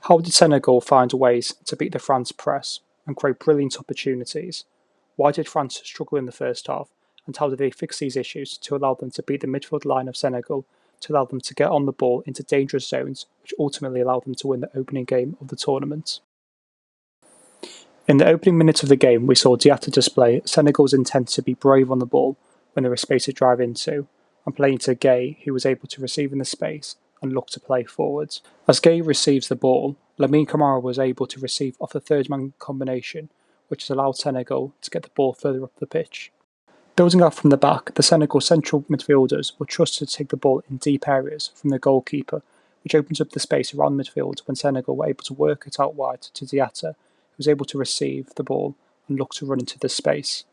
How did Senegal find ways to beat the France press and create brilliant opportunities? Why did France struggle in the first half, and how did they fix these issues to allow them to beat the midfield line of Senegal, to allow them to get on the ball into dangerous zones, which ultimately allowed them to win the opening game of the tournament? In the opening minutes of the game, we saw Diatta display Senegal's intent to be brave on the ball when there was space to drive into, and play into Gay, who was able to receive in the space and look to play forwards. As Gay receives the ball, Lamine Camara was able to receive off a third-man combination, which has allowed Senegal to get the ball further up the pitch. Building up from the back, the Senegal central midfielders were trusted to take the ball in deep areas from the goalkeeper, which opens up the space around midfield when Senegal were able to work it out wide to Diatta, who was able to receive the ball and look to run into the space.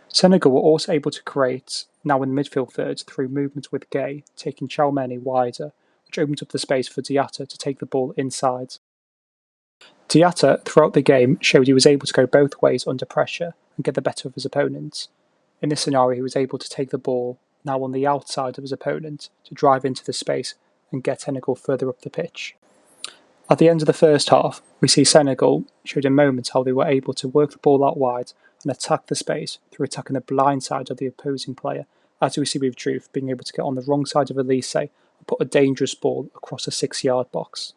Senegal were also able to create, now in the midfield third, through movement with Gay, taking Chalmeni wider, which opened up the space for Diatta to take the ball inside. Diatta, throughout the game, showed he was able to go both ways under pressure and get the better of his opponent. In this scenario, he was able to take the ball, now on the outside of his opponent, to drive into the space and get Senegal further up the pitch. At the end of the first half, we see Senegal showed in moments how they were able to work the ball out wide and attack the space through attacking the blind side of the opposing player, as we see with Diouf being able to get on the wrong side of Elise and put a dangerous ball across a 6-yard box.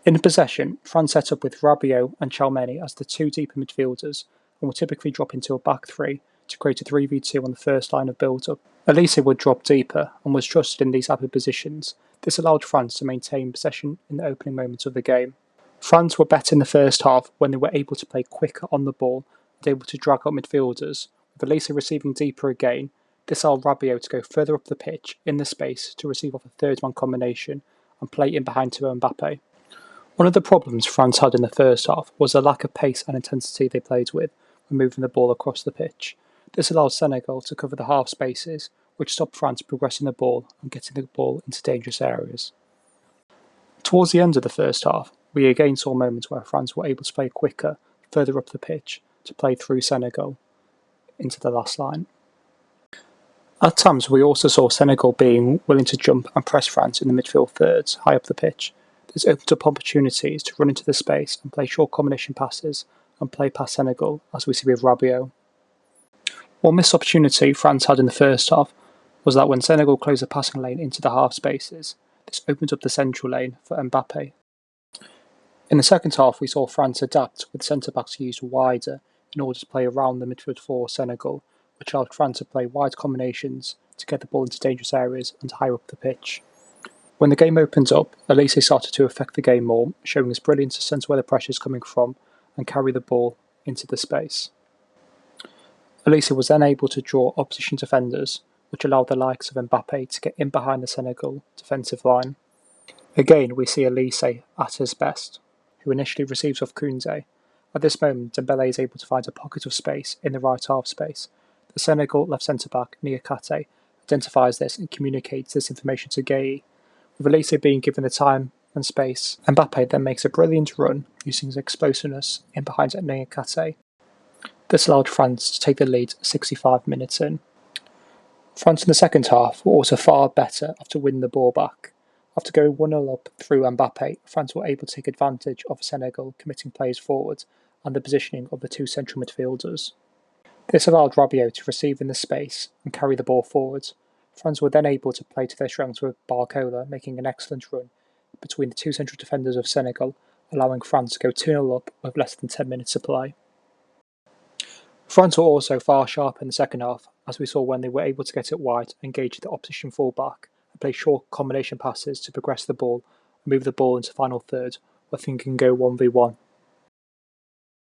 In possession, France set up with Rabiot and Chalmeni as the two deeper midfielders and would typically drop into a back three to create a 3v2 on the first line of build-up. Elise would drop deeper and was trusted in these type of positions. This allowed France to maintain possession in the opening moments of the game. France were better in the first half when they were able to play quicker on the ball and able to drag out midfielders, with Elise receiving deeper again. This allowed Rabiot to go further up the pitch in the space to receive off a third-man combination and play in behind to Mbappe. One of the problems France had in the first half was the lack of pace and intensity they played with when moving the ball across the pitch. This allowed Senegal to cover the half spaces, which stopped France progressing the ball and getting the ball into dangerous areas. Towards the end of the first half, we again saw moments where France were able to play quicker, further up the pitch, to play through Senegal into the last line. At times, we also saw Senegal being willing to jump and press France in the midfield thirds, high up the pitch. This opened up opportunities to run into the space and play short combination passes and play past Senegal, as we see with Rabiot. One missed opportunity France had in the first half was that when Senegal closed the passing lane into the half spaces, this opened up the central lane for Mbappe. In the second half, we saw France adapt with centre-backs used wider in order to play around the midfield for Senegal, which allowed France to play wide combinations to get the ball into dangerous areas and higher up the pitch. When the game opened up, Elise started to affect the game more, showing his brilliance to sense where the pressure is coming from and carry the ball into the space. Elise was then able to draw opposition defenders, which allowed the likes of Mbappe to get in behind the Senegal defensive line. Again, we see Elise at his best, who initially receives off Koundé. At this moment, Dembele is able to find a pocket of space in the right half space. The Senegal left centre-back, Niakate, identifies this and communicates this information to Gueye. With Elise being given the time and space, Mbappe then makes a brilliant run using his explosiveness in behind Niakate. This allowed France to take the lead 65 minutes in. France in the second half were also far better after winning the ball back. After going 1-0 up through Mbappe, France were able to take advantage of Senegal committing players forward and the positioning of the two central midfielders. This allowed Rabiot to receive in the space and carry the ball forward. France were then able to play to their strengths with Barcola making an excellent run between the two central defenders of Senegal, allowing France to go 2-0 up with less than 10 minutes to play. France were also far sharper in the second half, as we saw when they were able to get it wide, engage the opposition full-back, and play short combination passes to progress the ball and move the ball into final third, where things can go 1v1.